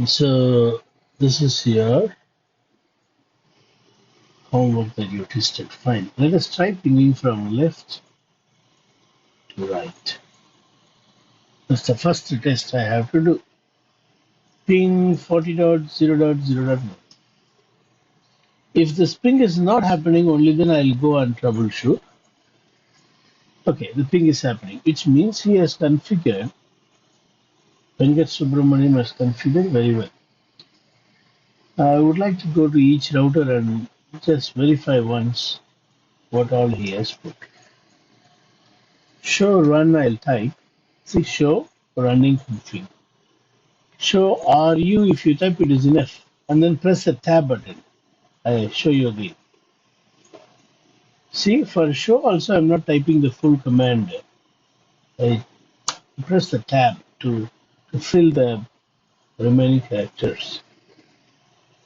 So this is your homework that you tested. Fine. Let us try pinging from left to right. That's the first test I have to do. Ping 40.0.0.1. If this ping is not happening, only then I'll go and troubleshoot. Okay, the ping is happening, which means he has configured, Venkat Subramaniam has configured very well. I would like to go to each router and just verify once what all he has put. Show run, I'll type. See, show running config. Show RU, if you type it is enough. And then press the tab button. I show you again. See, for show also I'm not typing the full command. I press the tab to fill the remaining characters.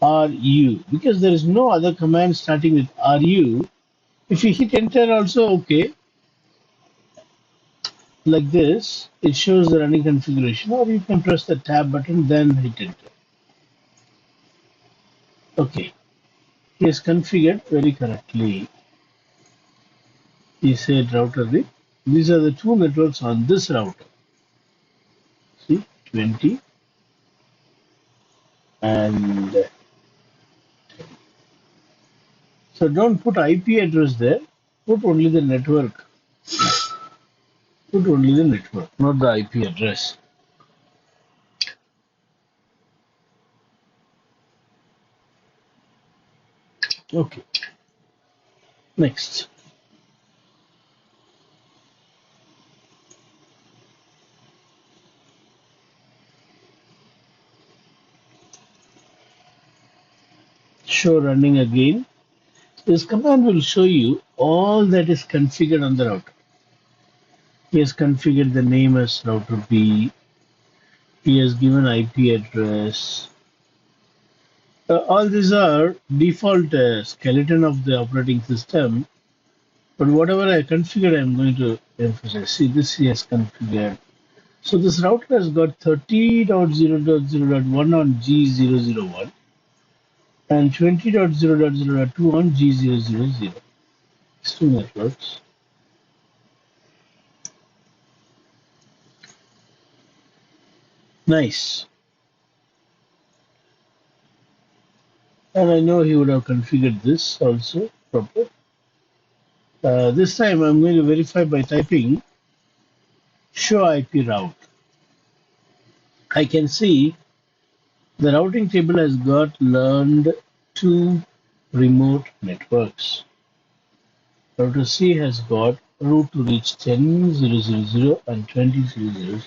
RU, because there is no other command starting with RU. If you hit enter also okay, like this, it shows the running configuration, or you can press the tab button, then hit enter. Okay, he is configured very correctly. He said router read. These are the two networks on this router. See, 20 and 10. So don't put IP address there, put only the network. Put only the network, not the IP address. Okay, next. Show running again. This command will show you all that is configured on the router. He has configured the name as router B. He has given IP address. All these are default skeleton of the operating system. But whatever I configured, I'm going to emphasize. See, this he has configured. So this router has got 30.0.0.1 on G001 and 20.0.0.2 on G000. These two networks. Nice. And I know he would have configured this also proper. This time I'm going to verify by typing show IP route. I can see the routing table has got learned two remote networks. Router C has got route to reach 10.0.0.0 and 20.0.0.0.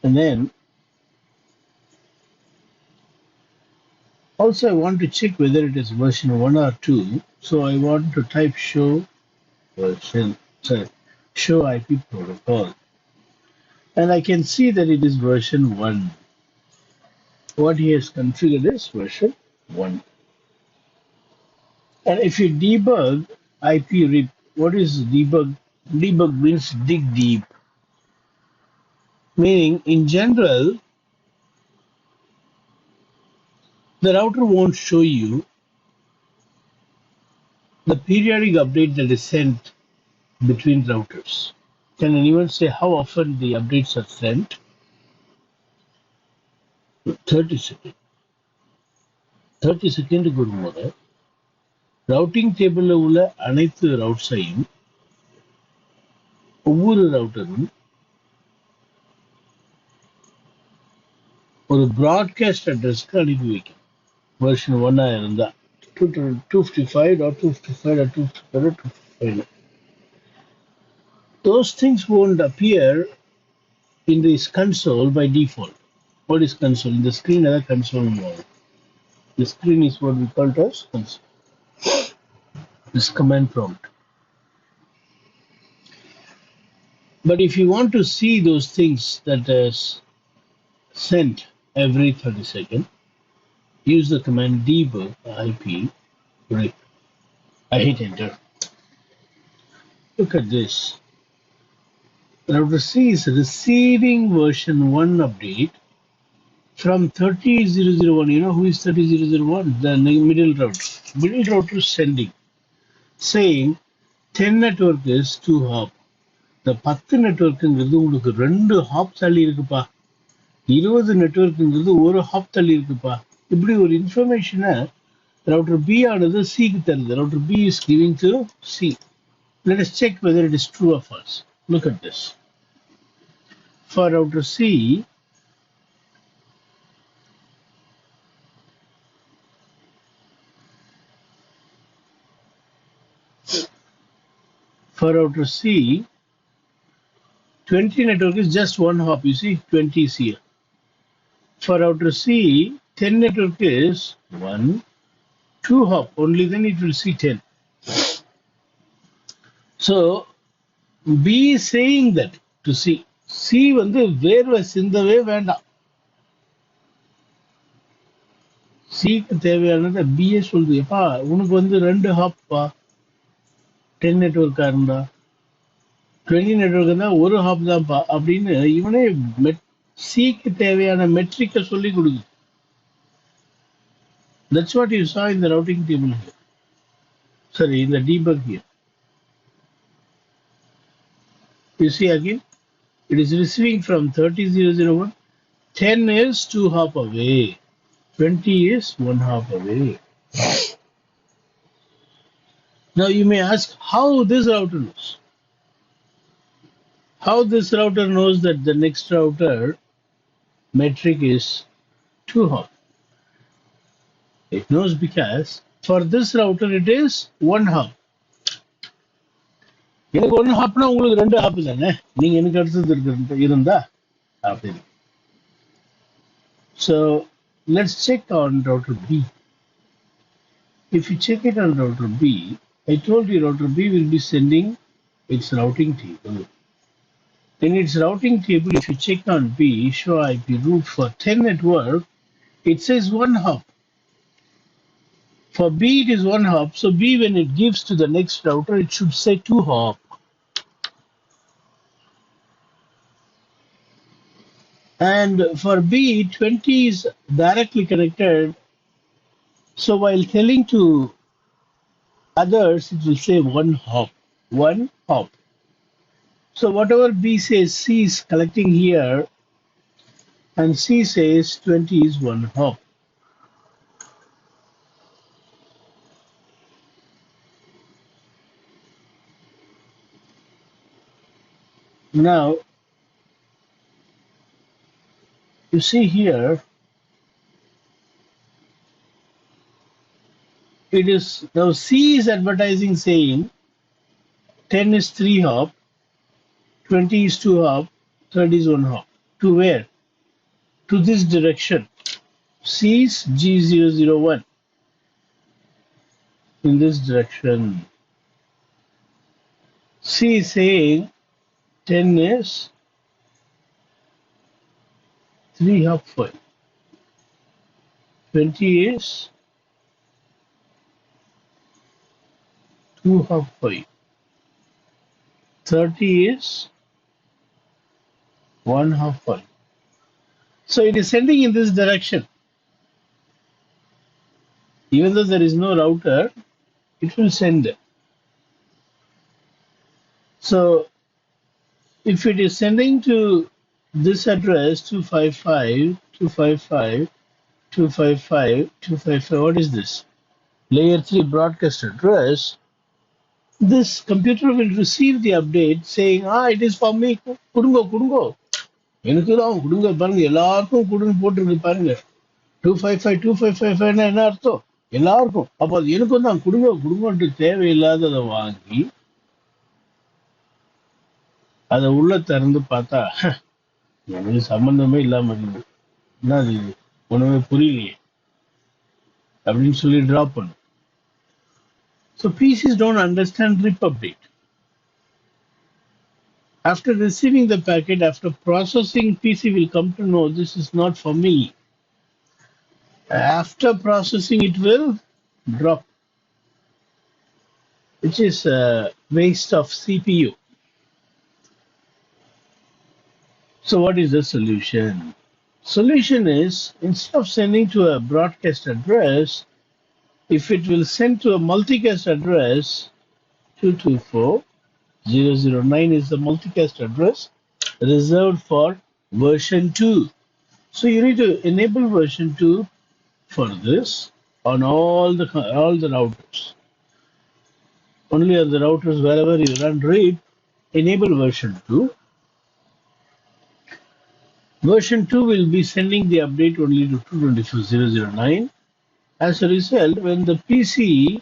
And then also I want to check whether it is version 1 or 2. So I want to type show version, sorry, show IP protocol. And I can see that it is version 1. What he has configured is version 1. And if you debug IP rip, what is debug? Debug means dig deep. Meaning, in general, the router won't show you the periodic update that is sent between routers. Can anyone say how often the updates are sent? 30 seconds. 30 செகண்டுக்கு ஒரு முறை routing டேபிளில் உள்ள அனைத்து ரவுட்ஸையும் ஒவ்வொரு ரவுட்டரும் ஒரு broadcast அட்ரஸ்க்கு அனுப்பி வைக்கும். வெர்ஷன் 1 இருந்தா 255.255.255. Those things won't appear in this console by default. What is console? In the screen, other console mode. The screen is what we call as console. This command prompt. But if you want to see those things that is sent every 30 seconds, use the command debug IP rip. I hit enter. Look at this. Router C is receiving version 1 update from 30001. You know who is 30001? The middle router. Middle router is sending, saying 10 network is 2 hop. The 10 நெட்வொர்க்குங்கிறது உங்களுக்கு 2 hop தள்ளி இருக்குப்பா, 20 நெட்வொர்க்குங்கிறது 1 hop தள்ளி இருக்குப்பா. இப்படி ஒரு இன்ஃபர்மேஷனை router B ஆனது சிக்கு தருது. Router B is giving to C. Let us check whether it is true or false. Look at this. For router C, for router C, 20 network is just 1 hop. You see, 20 is here. For router C, 10 network is 1, 2 hop. Only then it will see 10. So B is saying that to C. C வந்து வேர்வை சிந்தவே வேண்டாம். சிக்கு தேவையானது BA சொல்லுது, எப்பா உனக்கு வந்து 2 ஹாப்பா, 10 நெட்வொர்க்கா இருந்தா, 20 நெட்வொர்க் இருந்தா 1 ஹாப் தான்ப்பா அப்படின்னு இவனே சிக்கு தேவையான மெட்ரிக்கை சொல்லி கொடுக்குது. That's what you saw in the routing table here. Sorry, in the debug here. You see again, it is receiving from 30001. 10 is 2 hop away. 20 is 1 hop away. Now you may ask how this router knows. How this router knows that the next router metric is 2 hop. It knows because for this router it is 1 hop. எனக்கு 1 ஹாப்னா உங்களுக்கு 2 hop தானே, நீங்க எனக்கு அடுத்தது இருந்தா அப்படின்னு. So let's check on router B. If you check it on router B, I told you router B will be sending its routing table. In its routing table, if you check on B, show IP route for 10 network, it says 1 hop. For B, it is 1 hop. So B, when it gives to the next router, it should say 2 hop. And for B, 20 is directly connected. So while telling to others, it will say 1 hop. 1 hop. So whatever B says, C is collecting here, and C says 20 is 1 hop. Now, you see here, it is now C is advertising saying 10 is 3 hop, 20 is 2 hop, 30 is 1 hop. To where? To this direction. C is G001. In this direction. C is saying 10 is 3 hop 5. 20 is 2 hop 5. 30 is 1 hop 5. So it is sending in this direction. Even though there is no router, it will send. So if it is sending to this address 255, 255, 255, 255, what is this? Layer 3 broadcast address. This computer will receive the update saying, it is for me. Kudungo. எனக்கு தான் கொடுங்க பாருங்க, எல்லாருக்கும் கொடுங்க போட்டுருக்கு பாருங்க. 255 என்ன அர்த்தம்? எல்லாருக்கும். அப்ப அது எனக்கும் தான் கொடுங்கன்ட்டு தேவையில்லாததை வாங்கி அதை உள்ள திறந்து பார்த்தா எனக்கு சம்பந்தமே இல்லாம இருக்குது, என்ன அது ஒண்ணுமே புரியலையே அப்படின்னு சொல்லி டிராப் பண்ணும். So PCs don't understand RIP update. After receiving the packet, after processing, PC will come to know this is not for me. After processing, it will drop, which is a waste of CPU. So what is the solution? Solution is instead of sending to a broadcast address, if it will send to a multicast address, 224009 is the multicast address reserved for version 2. So you need to enable version 2 for this on all the routers. Only on the routers wherever you run read, enable version 2. Version 2 will be sending the update only to 224009. As a result, when the PC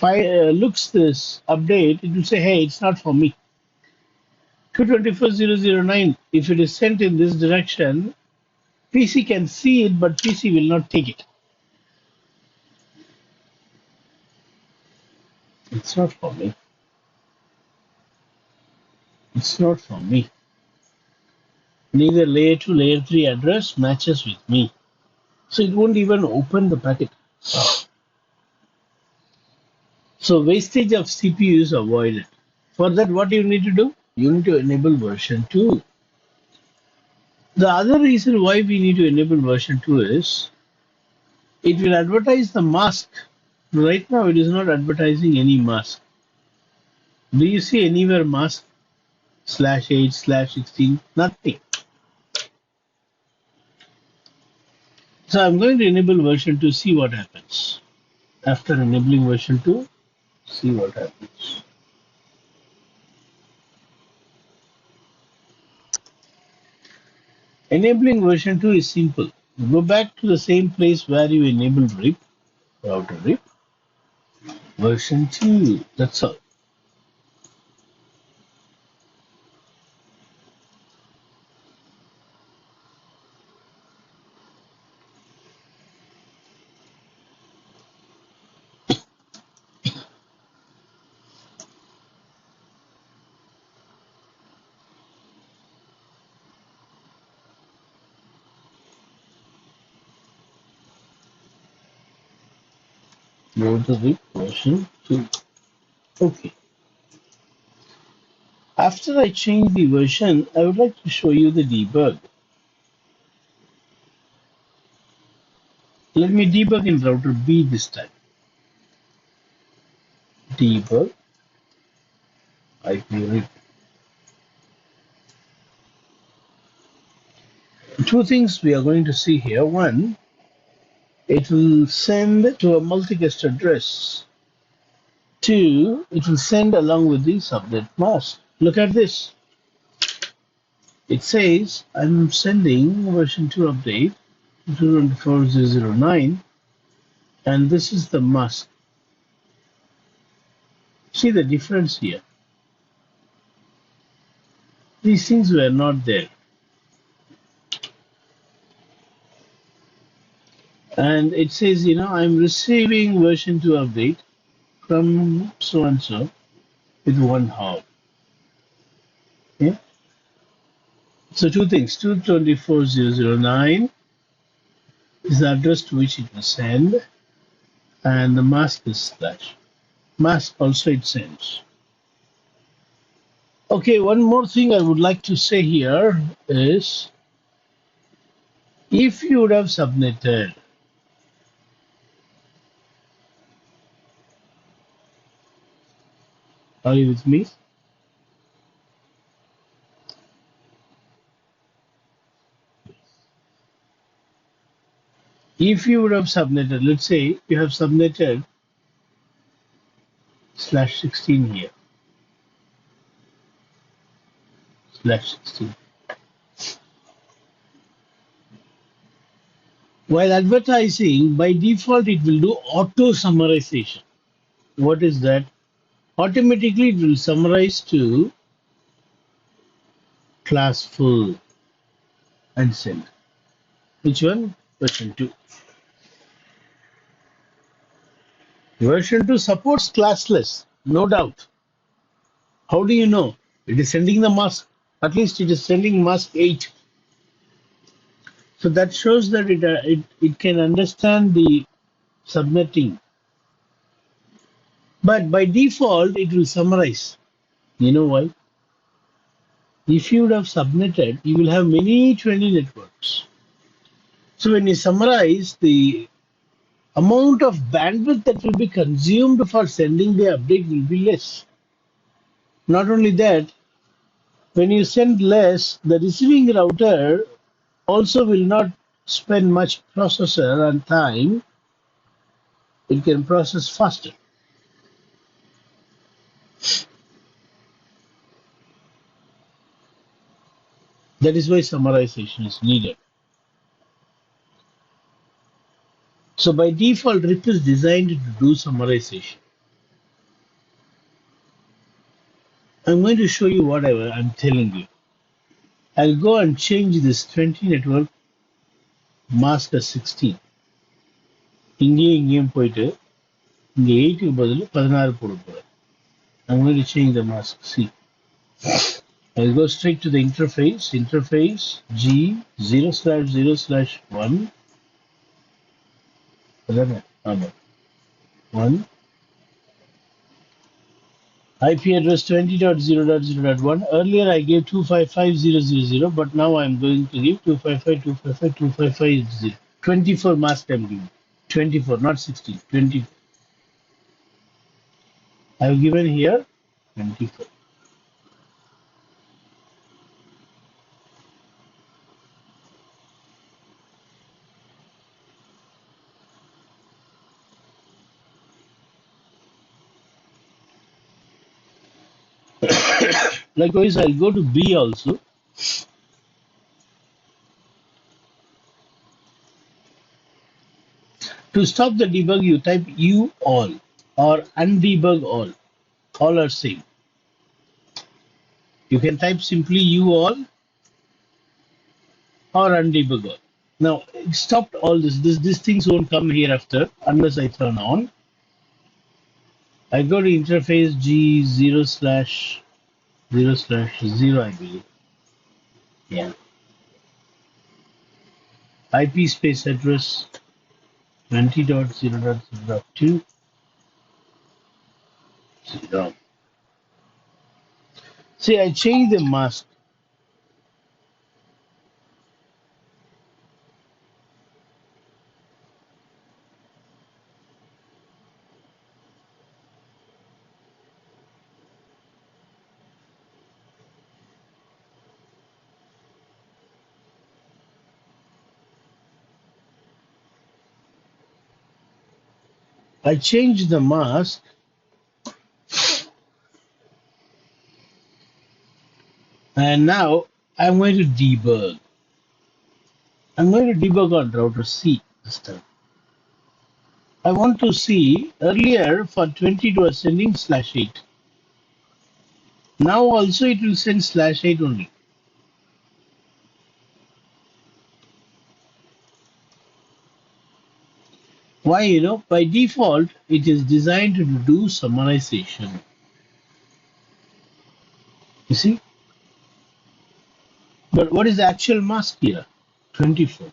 looks this update, it will say, hey, it's not for me. 224009, if it is sent in this direction, PC can see it, but PC will not take it. It's not for me. It's not for me. Neither layer 2, layer 3 address matches with me. So it won't even open the packet. So wastage of CPU is avoided. For that, what you need to do? You need to enable version 2. The other reason why we need to enable version 2 is it will advertise the mask. Right now, it is not advertising any mask. Do you see anywhere mask /8/16? Nothing. So I'm going to enable version 2, see what happens. After enabling version 2, see what happens. Enabling version 2 is simple. Go back to the same place where you enabled RIP, router RIP, version 2, that's all. Go to RIP version 2. Okay. After I change the version, I would like to show you the debug. Let me debug in router B this time. Debug IP RIP. Two things we are going to see here. One, it will send to a multicast address. Two, it will send along with the subnet mask. Look at this. It says I'm sending version 2 update 224009, and this is the mask. See the difference here. These things were not there. And it says, I'm receiving version 2 update from so and so with 1 hop. Yeah. So two things. 224009 is the address to which it will send, and the mask is / mask also it sends. Okay, one more thing I would like to say here is if you would have subnetted Are you with me? If you would have subnetted, let's say you have subnetted /16 here, /16. While advertising, by default, it will do auto summarization. What is that? Automatically, it will summarize to class full and send. Which one? Version 2. Version 2 supports classless, no doubt. How do you know? It is sending the mask. At least it is sending mask 8. So that shows that it can understand the subnetting. But by default, it will summarize. You know why? If you would have subnetted, you will have many 20 networks. So when you summarize, the amount of bandwidth that will be consumed for sending the update will be less. Not only that, when you send less, the receiving router also will not spend much processor and time. It can process faster. That is why summarization is needed. So by default, RIP is designed to do summarization. I'm going to show you whatever I'm telling you. I'll go and change this 20 network mask as 16. இங்கேயும் போயிட்டு இங்க 8 க்கு பதில் 16 போட போறேன். I'm going to change the mask. See, I'll go straight to the interface. Interface G 0/0/1. 1. IP address 20.0.0.1. Earlier I gave 255.0.0.0, but now I'm going to give 255.255.255.0. 24 mask I'm giving. 24, not 16. 20. I've given here 24. Likewise, I'll go to B also. To stop the debug, you type U all or undebug all. All are same. You can type simply U all or undebug all. Now, it stopped all this. These things won't come here after unless I turn on. I go to interface G 0/0/0, I believe. Yeah. IP space address 20.0.0.2. 0. See, I changed the mask. I changed the mask and now I'm going to debug. I'm going to debug on router C this time. I want to see earlier for 20 it was sending /8. Now also it will send /8 only. Why? By default, it is designed to do summarization. You see? But what is the actual mask here? 24.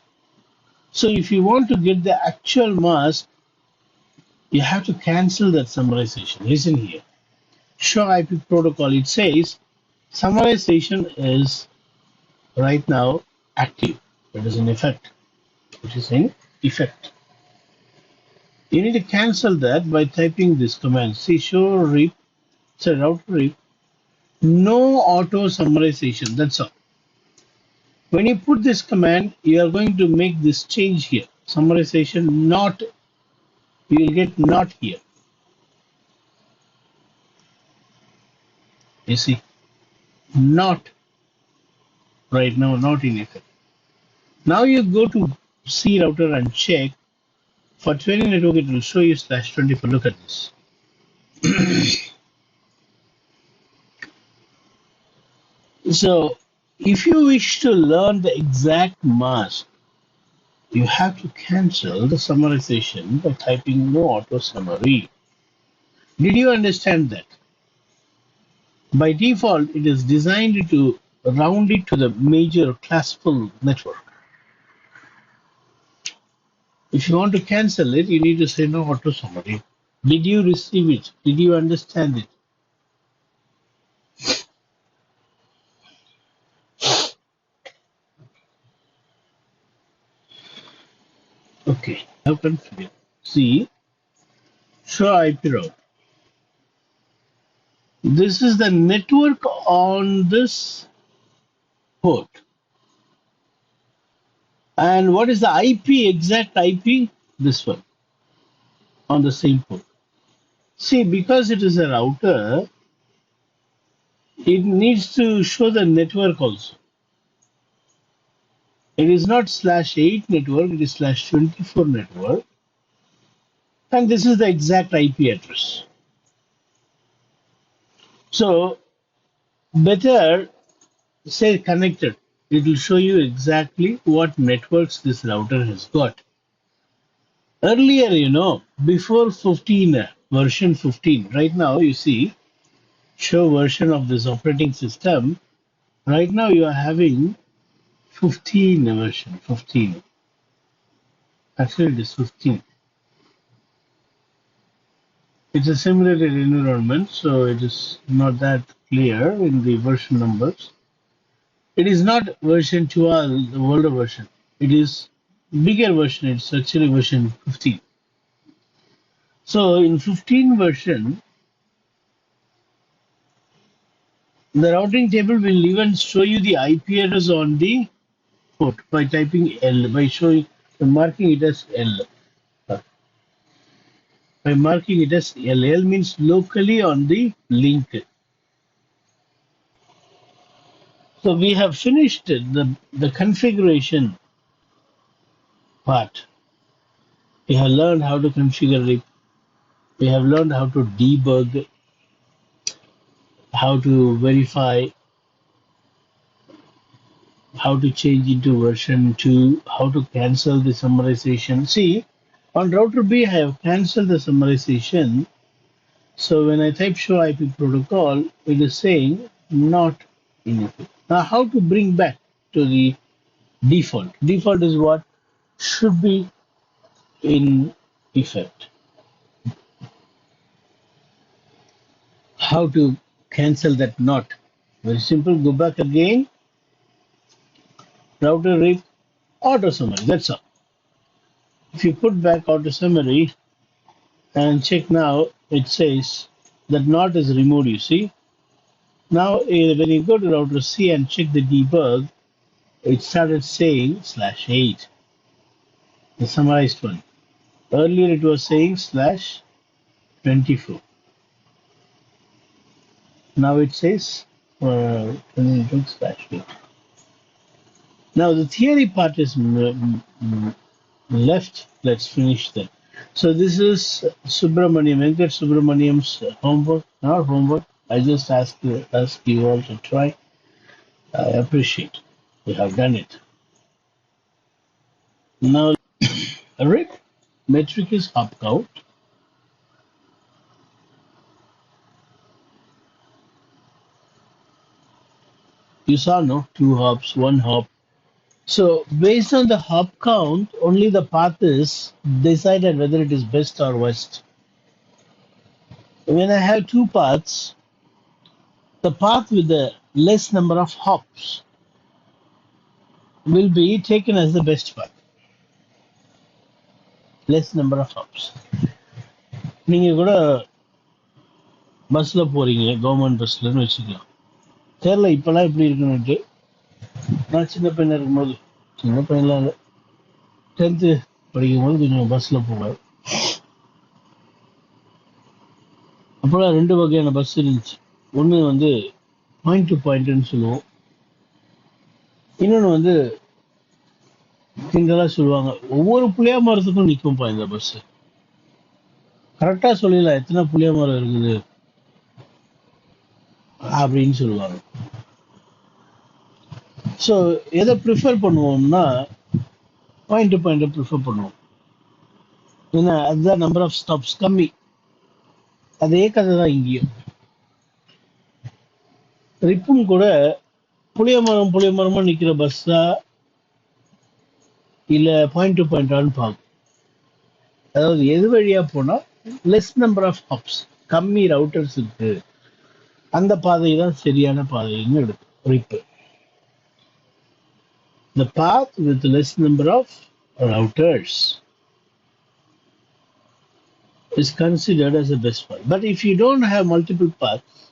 So if you want to get the actual mask, you have to cancel that summarization. Listen here. Show IP protocol. It says summarization is right now active. It is in effect. It is in effect. You need to cancel that by typing this command. See, show RIP, say router RIP, no auto summarization. That's all. When you put this command, you are going to make this change here. Summarization not, you will get not here. You see, not right now, not in effect. Now you go to C router and check. For 20 network, it will show you /24. Look at this. So if you wish to learn the exact mask, you have to cancel the summarization by typing no auto summary. Did you understand that? By default, it is designed to round it to the major classical network. If you want to cancel it, you need to say no auto summary. Did you receive it? Did you understand it? Okay, now configure. See, show IP route. This is the network on this port. And what is the IP, exact IP? This one on the same port. See, because it is a router, it needs to show the network also. It is not /8 network, it is /24 network. And this is the exact IP address. So, better say connected. It will show you exactly what networks this router has got. Earlier, before 15, version 15, right now you see, show version of this operating system. Right now you are having 15 version, 15. Actually, it is 15. It's a simulated environment, so it is not that clear in the version numbers. It is not version 12, the older version. It is bigger version. It's actually version 15. So in 15 version, the routing table will even show you the IP address on the port by typing L, by marking it as L. By marking it as L. L means locally on the link. So we have finished the configuration part. We have learned how to configure it. We have learned how to debug, how to verify, how to change into version 2, how to cancel the summarization. See, on router B, I have canceled the summarization. So when I type show IP protocol, it is saying not anything. Now, how to bring back to the default? Default is what should be in effect. How to cancel that not? Very simple. Go back again. Router rig auto summary. That's all. If you put back auto summary and check now, it says that not is removed. You see. Now, when you go to router C and check the debug, it started saying /8, the summarized one. Earlier it was saying /24. Now it says /8. Now the theory part is left. Let's finish that. So this is Subramaniam, Venkat Subramaniam's homework, not homework. I just ask you all to try. I appreciate you have done it. Now, Rick, metric is hop count. You saw, no? 2 hops, 1 hop. So based on the hop count, only the path is decided whether it is best or worst. When I have 2 paths, the path with the less number of hops will be taken as the best path. Less number of hops. நீங்க கூட பஸ்ல போறீங்க, government பஸ்லன்னு வச்சுக்கலாம். தெரியல இப்பெல்லாம் எப்படி இருக்குன்னு. நான் சின்ன பையனா இருக்கும்போது, சின்ன பையன்லாம் இல்லை, 10th படிக்கும் போது கொஞ்சம் பஸ்ல போவேன். அப்போலாம் 2 வகையான பஸ் இருந்துச்சு. ஒன்று வந்து பாயிண்ட் டு பாயிண்ட்னு சொல்லுவோம், இன்னொன்று வந்து கிண்டலா சொல்லுவாங்க, ஒவ்வொரு புளியா மரத்துக்கும் நிற்கும்ப்பா இந்த பஸ். கரெக்டா சொல்லிடலாம் எத்தனை புளிய மரம் இருக்குது அப்படின்னு சொல்லுவாங்க. ஸோ எதை ப்ரிஃபர் பண்ணுவோம்னா பாயிண்ட் டு பாயிண்ட் ப்ரிஃபர் பண்ணுவோம். ஏன்னா அதுதான் நம்பர் ஆஃப் ஸ்டாப்ஸ் கம்மி. அதே கதை தான் இங்கேயும். ரிப்பும் கூட புளிய மரமா நிக்கிற பஸ்ஸா இல்ல பாயிண்ட் டு பாயிண்டான்னு பார்க்கும். அதாவது எது வழியா போனா லெஸ் நம்பர் ஆஃப் ஹாப்ஸ், கம்மி ரவுட்டர்ஸ் இருக்கு, அந்த பாதை தான் சரியான பாதைன்னு எடுக்கும் ரிப்பு. The path with less number of routers is considered as the best path. But if you don't have multiple paths,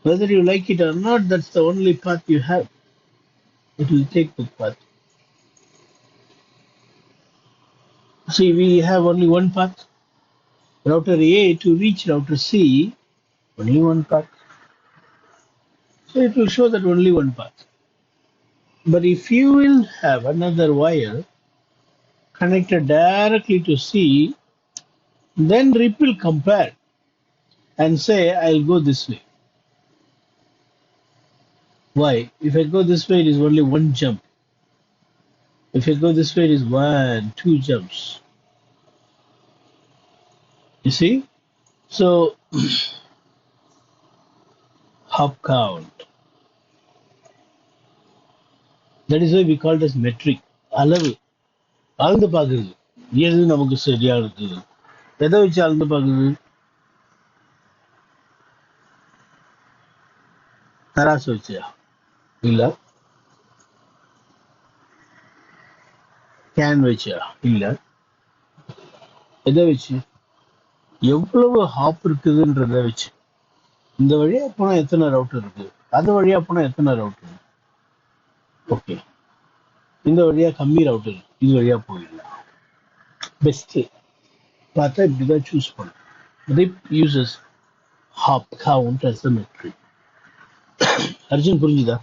whether you like it or not, that's the only path you have. It will take the path. See, we have only one path. Router A to reach router C, only one path. So it will show that only one path. But if you will have another wire connected directly to C, then RIP will compare and say, I'll go this way. Why? If I go this way, it is only one jump. If I go this way, it is 1, 2 jumps. You see? So, hop count. That is why we call it as metric. அளவு அளந்து பார்க்குறது எது நமக்கு சரியா இருக்குது எதை வச்சு அளந்து பார்க்குறது தராசு வச்சியா இல்ல கேன் வச்சியா இல்ல எதை வச்சு எவ்வளவு ஹாப் இருக்குதுன்றத வச்சு இந்த வழியா போனா எத்தனை ரவுட்டர் இருக்கு அது வழியா போனா எத்தனை ரவுட்டர் ஓகே இந்த வழியா கம்மி ரவுட்டர் இது வழியா போயிடலாம் பெஸ்ட் பார்த்தா இப்படிதான் சூஸ் பண்ணும் RIP uses hop count as a metric. Arjun புரிஞ்சுதா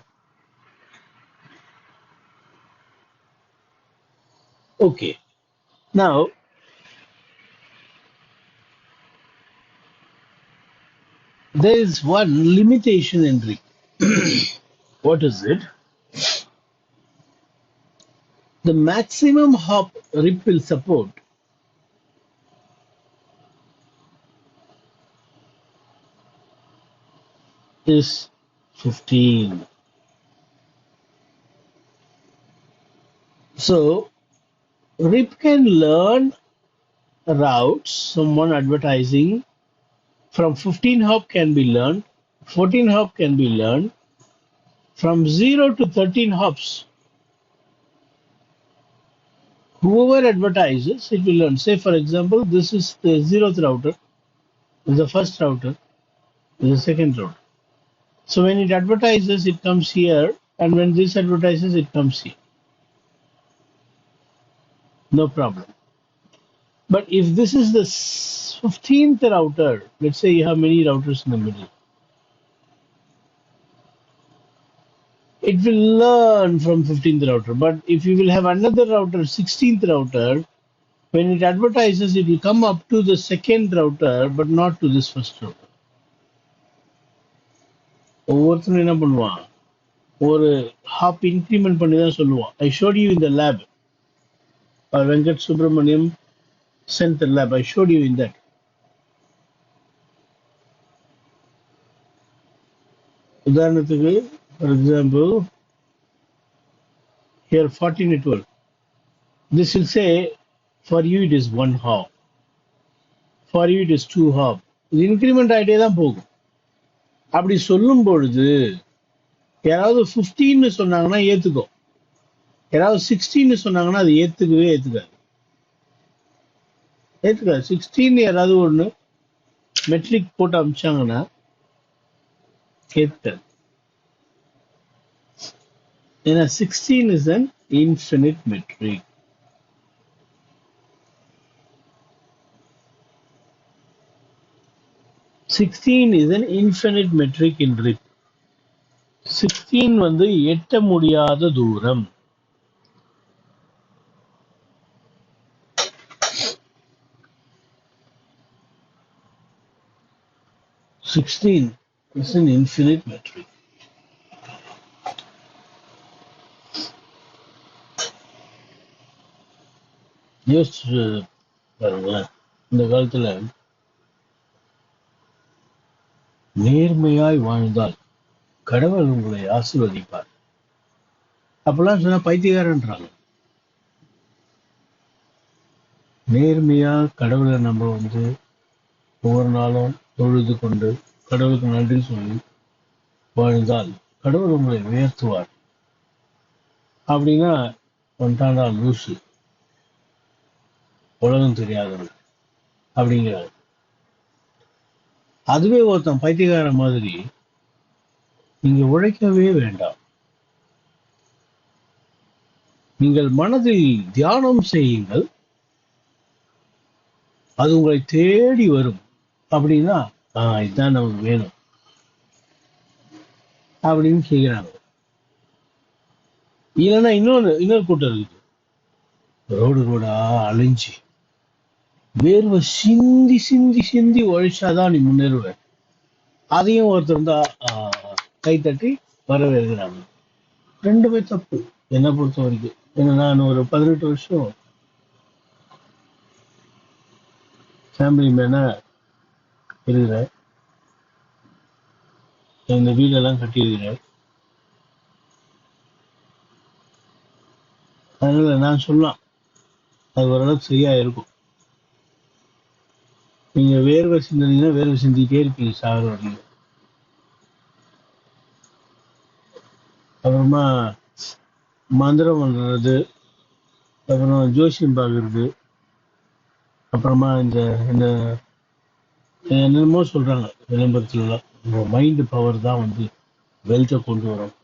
okay now there is one limitation in RIP. What is it? The maximum hop RIP will support is 15. So RIP can learn routes, someone advertising from 15 hop can be learned, 14 hop can be learned, from 0 to 13 hops. Whoever advertises, it will learn. Say, for example, this is the 0th router, this is the first router, this is the second router. So when it advertises, it comes here, and when this advertises, it comes here. No problem. But if this is the 15th router, let's say you have many routers in the middle, it will learn from 15th router. But if you will have another router, 16th router, when it advertises, it will come up to the second router, but not to this first router. ஒவ்வொருத்தரும் என்ன பண்ணுவான் ஒரு hop increment பண்ணி தான் சொல்லுவான் I shot you in the lab Venkat Subramaniam sent the lab. I showed you in that. உதாரணத்துக்கு for example here 40 network, this will say for you it is 1 hop, for you it is 2 hop. இது increment ஆகிட்டே தான் போகும். அப்படி சொல்லும் பொழுது யாராவது 15 சொன்னாங்கன்னா ஏத்துக்கும், யாராவது 16 சொன்னாங்கன்னா அது ஏத்துக்காது. 16 யாராவது ஒண்ணு மெட்ரிக் போட்டு அமிச்சாங்கன்னா ஏத்துக்காது. ஏன்னா 16 is an infinite metric. is an infinite metric in RIP. 16 வந்து எட்ட முடியாத தூரம். is an infinite metric. யோசிச்சு பாருங்களேன், இந்த காலத்துல நேர்மையாய் வாழ்ந்தால் கடவுள் உங்களை ஆசீர்வதிப்பார். அப்பெல்லாம் சொன்னா பைத்தியக்காரன்றாங்க. நேர்மையா கடவுளை நம்ம வந்து ஒவ்வொரு நாளும் தொழுது கொண்டு கடவுளுக்கு நன்றி சொல்லி வாழ்ந்தால் கடவுள் உங்களை உயர்த்துவார். அப்படின்னா வந்துட்டாண்டா லூசு, உலகம் தெரியாதவன் அப்படிங்கிறாரு. அதுவே ஒருத்தன் பைத்தியக்கார மாதிரி, நீங்க உழைக்கவே வேண்டாம், நீங்கள் மனதில் தியானம் செய்யுங்கள், அது உங்களை தேடி வரும் அப்படின்னா, இதுதான் நமக்கு வேணும் அப்படின்னு கேட்கிறாங்க. இல்லைன்னா இன்னொரு கூட்டம் இருக்குது, ரோடா அலைஞ்சு வேர்வை சிந்தி சிந்தி சிந்தி உழைச்சாதான் நீ முன்னேறுவ. அதையும் ஒருத்தர் தான் கைத்தட்டி வரவேற்கிறாங்க. ரெண்டுமே தப்பு என்னை பொறுத்த வரைக்கும். ஏன்னா நான் ஒரு 18 வருஷம் ஃபேமிலி மேனா இருக்கிறேன். இந்த வீடெல்லாம் கட்டியிருக்கிறேன். அதனால நான் சொல்லலாம், அது ஓரளவுக்கு சரியா இருக்கும். நீங்க வேர்வை சிந்தினீங்கன்னா வேர்வை சிந்திட்டே இருப்பீங்க சாகர வரைக்கும். அப்புறமா மந்திரம் பண்றது, அப்புறம் ஜோசியம் பார்க்கறது, அப்புறமா இந்த இந்த என்னென்னமோ சொல்றாங்க விளம்பரத்துலலாம், உங்க மைண்ட் பவர் தான் வந்து வெல்த்தை கொண்டு வரும்.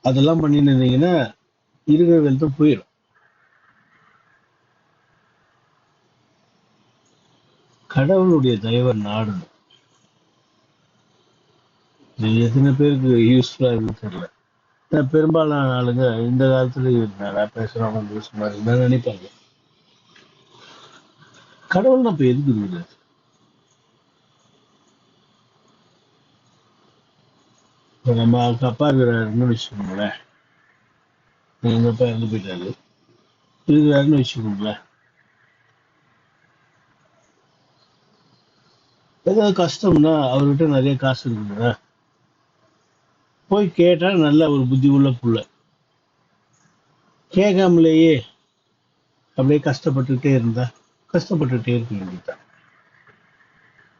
அதெல்லாம் பண்ணிட்டு இருந்தீங்கன்னா இருக்கிற வெல்த்தும் போயிடும். கடவுளுடைய தயவை நாடணும். இது எத்தனை பேருக்கு யூஸ்ஃபுல்லா இருக்குன்னு தெரியல. பெரும்பாலான ஆளுங்க இந்த காலத்துல நல்லா பேசுறவங்க லூஸ் மாதிரி தான் நினைப்பாங்க. கடவுள் நம்ம எதுக்கு இருக்குது? இப்போ நம்ம அப்பா இருக்கிறாருன்னு வச்சுக்கோங்களேன், எங்க அப்பா இறந்து போயிட்டாரு, இருக்கிறாருன்னு வச்சுக்கோங்களேன், ஏதாவது கஷ்டம்னா அவர்கிட்ட நிறைய காசு இருக்குதுங்க, போய் கேட்டா நல்ல ஒரு புத்தி உள்ள புள்ள, கேட்காமலேயே அப்படியே கஷ்டப்பட்டுட்டே இருக்க வேண்டியதுதான்.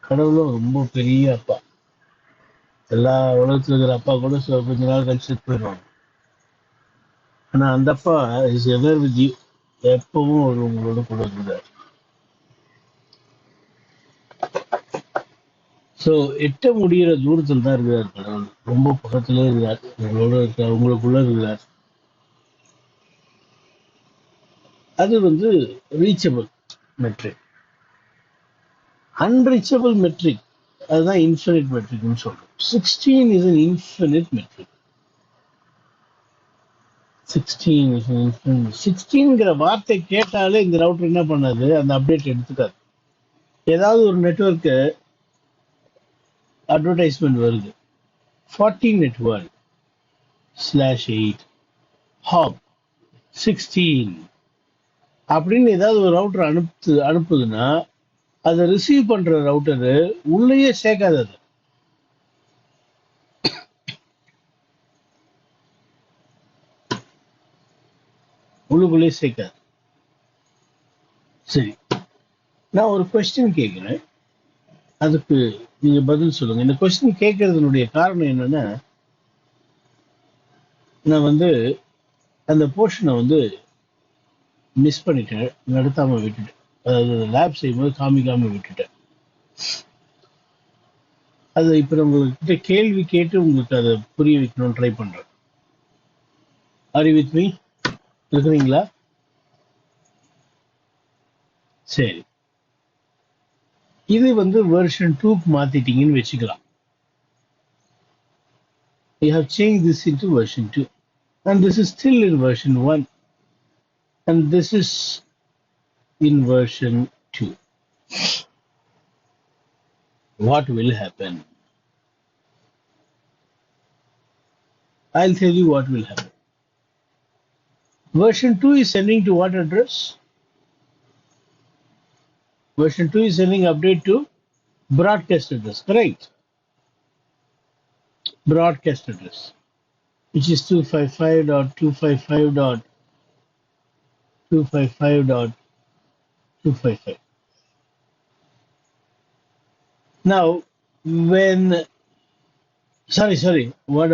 கடவுளும் ரொம்ப பெரிய அப்பா. எல்லா உலகத்துல இருக்கிற அப்பா கூட கொஞ்ச நாள் கழிச்சு போயிடுவாங்க. ஆனா அந்த அப்பா இஸ் எவர் வித் யூ, எப்பவும் ஒரு உங்களோட கூட இருந்தார். ஸோ எட்ட முடிகிற தூரத்தில் தான் இருக்கிறார் கடவுள். ரொம்ப பக்கத்திலே இருக்கிறார், உங்களோட இருக்கிறார், உங்களுக்குள்ள இருக்கிறார். அது வந்து ரீச்சபிள் மெட்ரிக். அன்ரீச்சபிள் மெட்ரிக், அதுதான் இன்ஃபினிட் மெட்ரிக்னு சொல்றோம். 16 இஸ் an infinite metric. 16ங்கிற வார்த்தை கேட்டாலே இந்த ரவுட்டர் என்ன பண்ணாது, அந்த அப்டேட் எடுத்துக்காது. ஏதாவது ஒரு நெட்வொர்க்கு அட்வர்டைஸ்மெண்ட் வருது, 14 நெட்வொர்க் /8 ஹாப் 16 அப்படின்னு ஏதாவது ஒரு ரவுட்டர் அனுப்புதுன்னா, அதை ரிசீவ் பண்ற ரவுட்டரு உள்ளேயே சேர்க்காது, அது உள்ளுக்குள்ளேயே சேர்க்காது. சரி, நான் ஒரு கொஸ்டின் கேட்கிறேன், அதுக்கு நீங்க பதில் சொல்லுங்க. இந்த கொஸ்டின் கேட்கறதுனுடைய காரணம் என்னன்னா, நான் வந்து அந்த போர்ஷனை வந்து மிஸ் பண்ணிட்டேன், நடத்தாம விட்டுட்டேன். அதாவது லேப் செய்யும்போது காமிக்காம விட்டுட்டேன். அது இப்ப உங்ககிட்ட கேள்வி கேட்டு உங்களுக்கு அதை புரிய வைக்கணும்னு ட்ரை பண்றேன். Are you with me? இருக்கிறீங்களா? சரி, இது வந்து வெர்ஷன் 2க்கு மாத்திட்டீங்கன்னு வச்சுக்கலாம். You have changed this into version 2, and this is still in version 1, and this is in version 2. What will happen? I'll tell you what will happen. Version 2 is sending to what address? Version 2 is sending update to broadcast address, correct? Broadcast address, which is 255.255.255.255. Now, when sorry, what?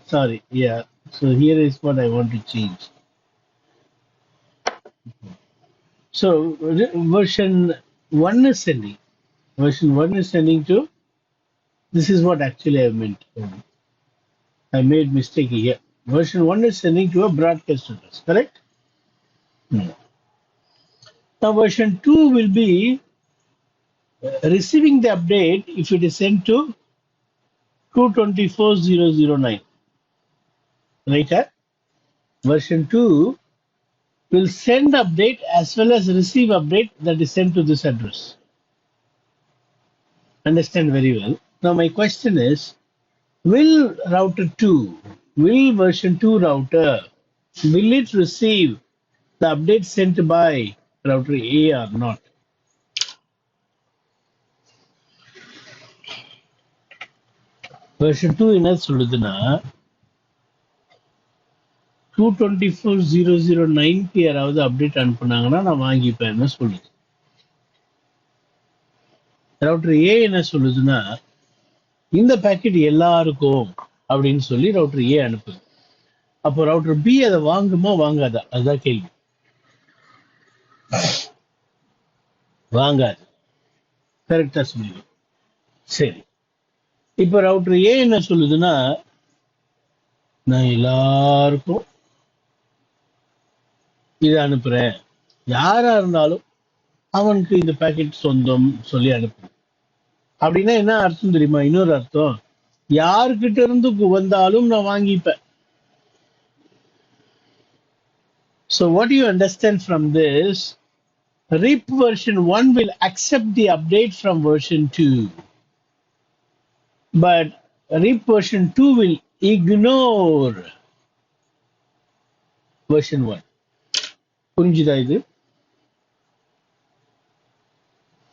Sorry, yeah. So here is what I want to change. So version 1 is sending. Version 1 is sending to, this is what actually I meant. I made mistake here. Version 1 is sending to a broadcast address, correct? Hmm. Now version 2 will be receiving the update if it is sent to 224.0.0.9. Right? Huh? Version 2 will send update as well as receive update that is sent to this address. Understand very well. Now my question is, will router 2, will version 2 router, will it receive the update sent by router A or not? Version 2 என்ன சொல்லுதுன்னா 224.0.0.9க்கு யாராவது update அனுப்புனாங்கன்னா நான் வாங்கிப்பேன்னு சொல்லுது. Router ஏ என்ன சொல்லுதுன்னா இந்த packet எல்லாருக்கும் அப்படின்னு சொல்லி ரவுட்டர் ஏ அனுப்புது. அப்போ ரவுட்டர் பி அதை வாங்குமா வாங்காதா? அதுதான் கேள்வி. வாங்காது. கரெக்டா சொல்லுது. சரி, இப்ப ரவுட்டர் ஏ என்ன சொல்லுதுன்னா நான் எல்லாருக்கும் இதை அனுப்புறேன், யாரா இருந்தாலும் அவனுக்கு இந்த பாக்கெட் சொந்தம் சொல்லி அனுப்பு. அப்படின்னா என்ன அர்த்தம் தெரியுமா? இன்னொரு அர்த்தம், யாருக்கிட்ட இருந்து வந்தாலும் நான் வாங்கிப்பேன். So what do you understand from this? RIP version 1 will accept the update from version 2. But RIP version 2 will ignore version 1. புரிஞ்சுதா இது?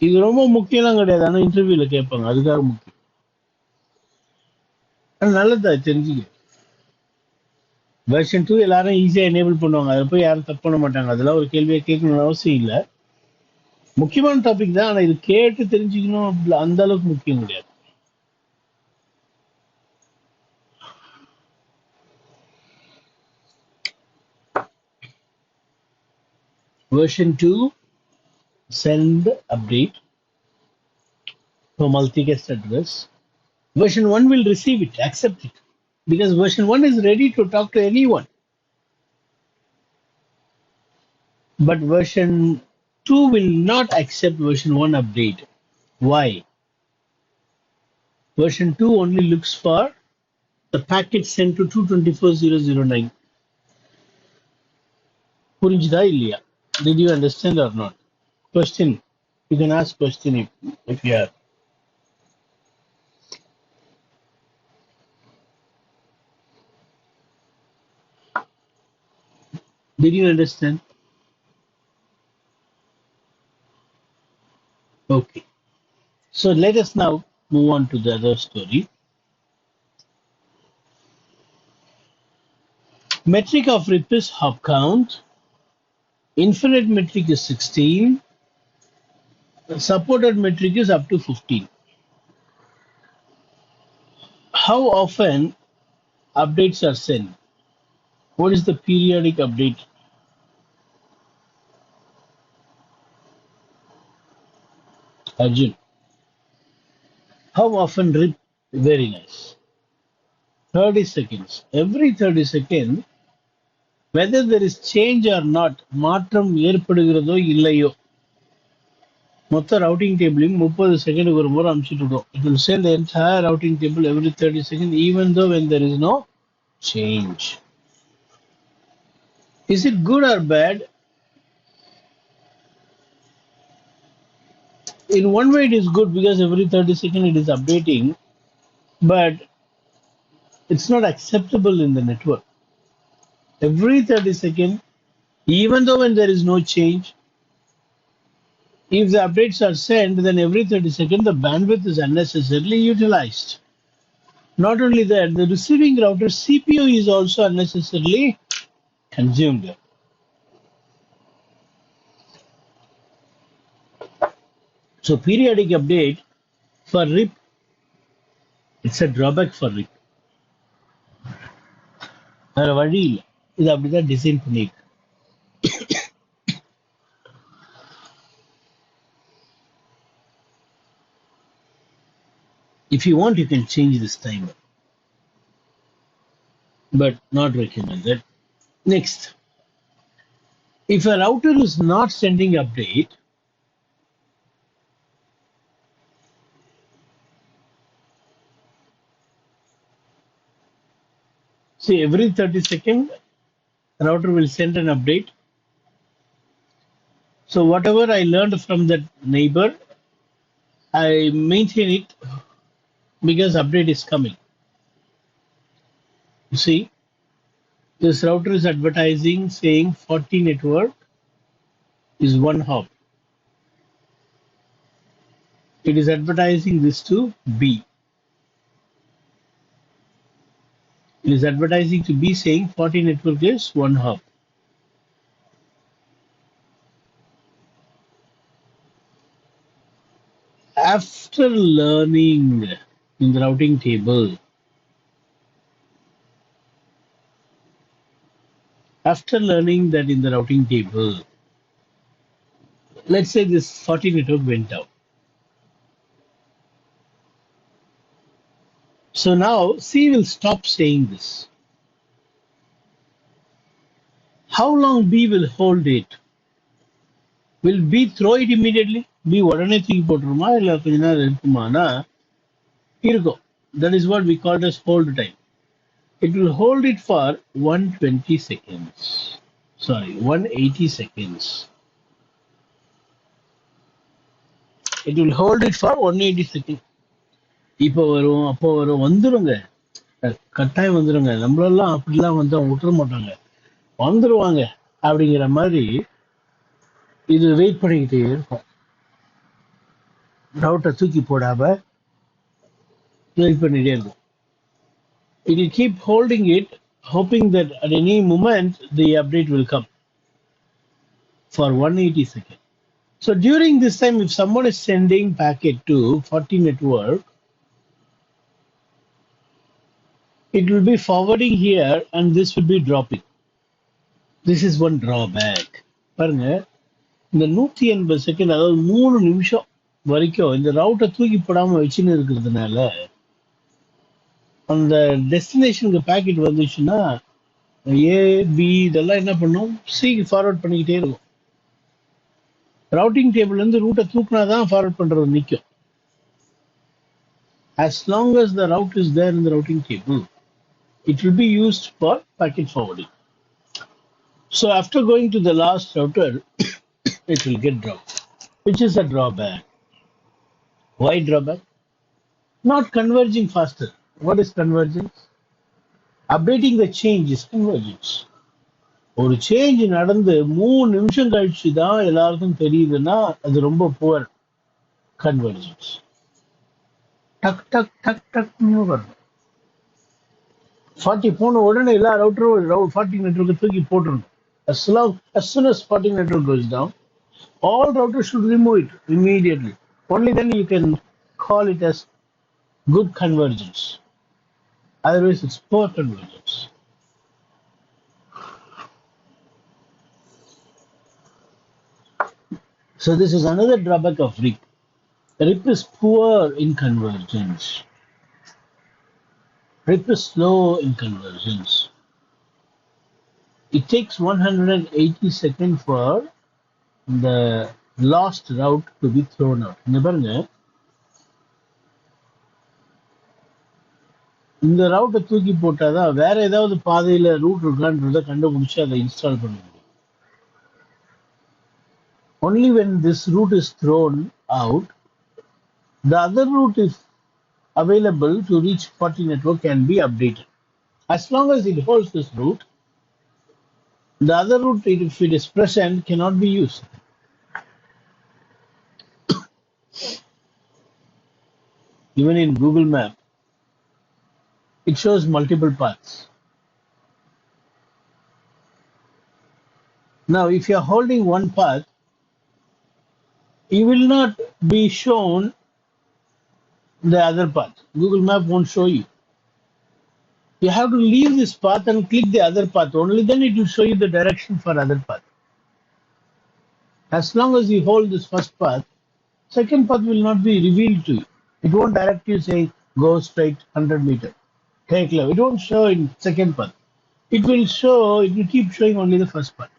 இது ரொம்ப முக்கியம் கிடையாது, ஆனா இன்டர்வியூல கேட்பாங்க, அதுக்காக முக்கியம். நல்லதா தெரிஞ்சுக்க. வெர்ஷன் 2 எல்லாரும் ஈஸியா எனேபிள் பண்ணுவாங்க, அதை போய் யாரும் தப்பு பண்ண மாட்டாங்க. அதெல்லாம் ஒரு கேள்வியை கேட்கணும்னு அவசியம் இல்லை. முக்கியமான டாபிக் தான், ஆனா இது கேட்டு தெரிஞ்சுக்கணும் அந்த அளவுக்கு முக்கியம் கிடையாது. Version 2 send update for multicast address. Version 1 will receive it, accept it, because version 1 is ready to talk to anyone. But version 2 will not accept version 1 update. Why? Version 2 only looks for the packet sent to 224.0.0.9. புரிஞ்சுதா இல்லையா? Did you understand or not? Question. You can ask question if you are. Did you understand? Okay. So let us now move on to the other story. Metric of RIP is hop count. Infinite metric is 16. Supported metric is up to 15. How often updates are sent? What is the periodic update? Arjun. How often RIP? Very nice. 30 seconds. Every 30 seconds, whether there is change or not, மாற்றம் ஏற்படுகிறதோ இல்லையோ, மொத்த routing டேபிளையும் 30 செகண்டுக்கு ஒரு முறை அனுப்பிச்சுட்டு விடும். It will send the entire routing table every 30 seconds, even though when there is no change. Is it good or bad? In one way, it is good because every 30 seconds it is updating, but it's not acceptable in the network. Every 30 seconds, even though when there is no change, if the updates are sent, then every 30 seconds the bandwidth is unnecessarily utilized. Not only that, the receiving router CPU is also unnecessarily consumed. So periodic update for RIP, it's a drawback for RIP. வேற வழி இல்லை, இது அப்படிதான் design பண்ணிருக்கு. If you want, you can change this timer, but not recommended. Next, if a router is not sending update, see every 30 seconds, router will send an update. So whatever I learned from that neighbor, I maintain it because update is coming. You see, this router is advertising saying 40 network is 1 hop. It is advertising this to B. It is advertising to B saying 40 network is 1 hop. After learning in the routing table, after learning that in the routing table, let's say this 40 network went out. So now C will stop saying this. How long B will hold it? Will B throw it immediately? B உடனே தூக்கி போட்டுருமா இல்ல கொஞ்ச நேரம் இருக்குமானா இருக்கும். That is what we call as hold time. It will hold it for 120 seconds. Sorry, 180 seconds. It will hold it for 180 seconds. இப்போ வரும் அப்போ வரும் வந்துருங்க, கட்டாயம் வந்துருங்க. நம்மளெல்லாம் அப்படிலாம் வந்து அவங்க விட்டுற மாட்டாங்க, வந்துருவாங்க அப்படிங்கிற மாதிரி இது வெயிட் பண்ணிக்கிட்டே இருக்கும். ரவுட்டை தூக்கி போடாம வெயிட் பண்ணிட்டே இருக்கும். It will keep holding it, hoping that at any moment the update will come for 180 seconds. So during this time, if someone is sending packet to 40 network, it will be forwarding here and this will be dropping. This is one drawback. பாருங்க, இந்த 180 second, அதாவது 3 நிமிஷம் வரைக்கும் இந்த ரவுட்டை தூக்கி போடாம வச்சுன்னு இருக்கிறதுனால அந்த டெஸ்டினேஷனுக்கு பேக்கெட் வந்துச்சுன்னா ஏ பி இதெல்லாம் என்ன பண்ணும், சிக்கு ஃபார்வர்ட் பண்ணிக்கிட்டே இருக்கும். ரவுட்டிங் டேபிள் இருந்து ரூட்டை தூக்குனா தான் ஃபார்வர்ட் பண்றது நிற்கும். As long as the route is there in the routing table, it will be used for packet forwarding. So after going to the last router, it will get dropped, which is a drawback. Why drawback? Not converging faster. What is convergence? Updating the change is convergence. ஒரு change நடந்து 3 நிமிஷம் கழிச்சு தான் எல்லாருக்கும் தெரியுதுன்னா அது ரொம்ப poor convergence. டக் டக் டக் டக்னு வரணும். 40 போன உடனே எல்லா ரவுட்டரும் 40 நெட்வொர்க்கை தூக்கி போட்டுருணும். As soon as 40 network goes down, all routers should remove it immediately. Only then you can call it as good convergence. Otherwise, it's poor convergence. So this is another drawback of RIP. RIP is poor in convergence. RIP is slow in convergence. It takes 180 seconds for the lost route to be thrown out. இங்க பாருங்க, இந்த ரவுட்டை தூக்கி போட்டாதான் வேற ஏதாவது பாதையில root இருக்கான்றத கண்டுபிடிச்சு அதை இன்ஸ்டால் பண்ண முடியும். Only when this route is thrown out, the other route is available to reach 40 network can be updated. As long as it holds this route, the other route, if it is present, cannot be used. Even in Google Map, it shows multiple paths. Now, if you are holding one path, you will not be shown the other path. Google Map won't show you. You have to leave this path and click the other path. Only then it will show you the direction for other path. As long as you hold this first path, second path will not be revealed to you. It won't direct you saying, Go straight 100 meter. Take left. It won't show in second path. It will show, it will keep showing only the first path.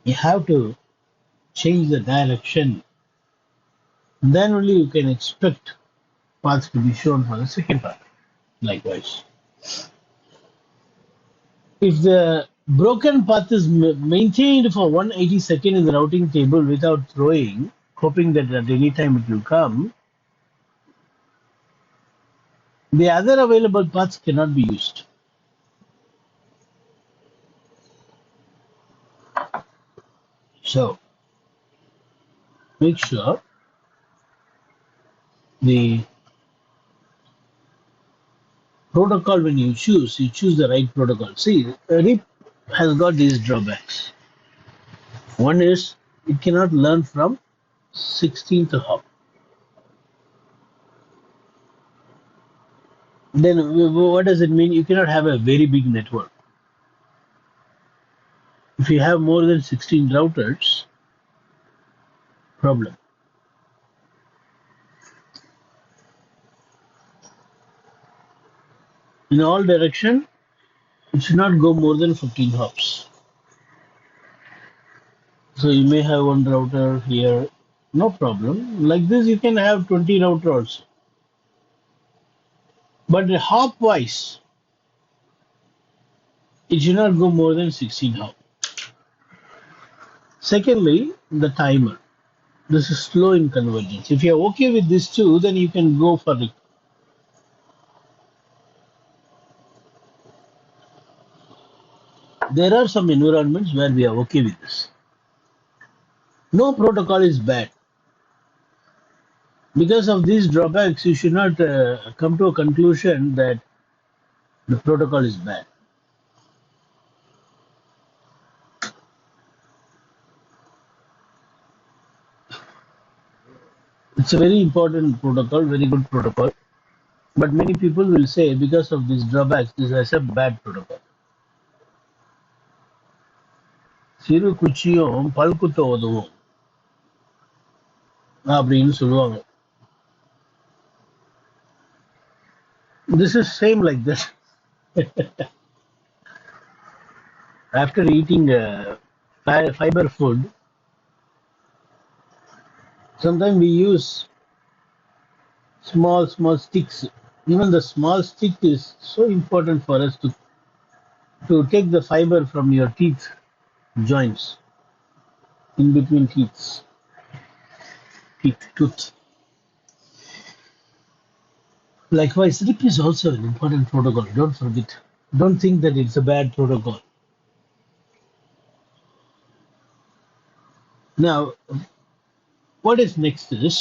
You have to change the direction. Then only you can expect paths to be shown for the second path. Likewise. If the broken path is maintained for 180 seconds in the routing table without throwing, hoping that at any time it will come, the other available paths cannot be used. So, make sure the protocol when you choose the right protocol. See, RIP has got these drawbacks. One is it cannot learn from 16th hop. Then what does it mean? You cannot have a very big network. If you have more than 16 routers, problem. In all direction, it should not go more than 15 hops. So you may have one router here, no problem. Like this, you can have 20 routers also. But hop wise, it should not go more than 16 hops. Secondly, the timer. This is slow in convergence. If you're okay with this too, then you can go for it. There are some environments where we are okay with this. No protocol is bad. Because of these drawbacks, you should not come to a conclusion that the protocol is bad. It's a very important protocol, very good protocol. But many people will say because of these drawbacks, this is a bad protocol. சிறு குச்சியும் பல்குத்த உதவும் அப்படின்னு சொல்லுவாங்க. This is same like this. After eating fiber food, sometimes we use small sticks. Even the small stick is so important for us to take the fiber from your teeth joints, in between tooth. Likewise, RIP is also an important protocol. Don't forget. Don't think that it's a bad protocol. Now, what is next is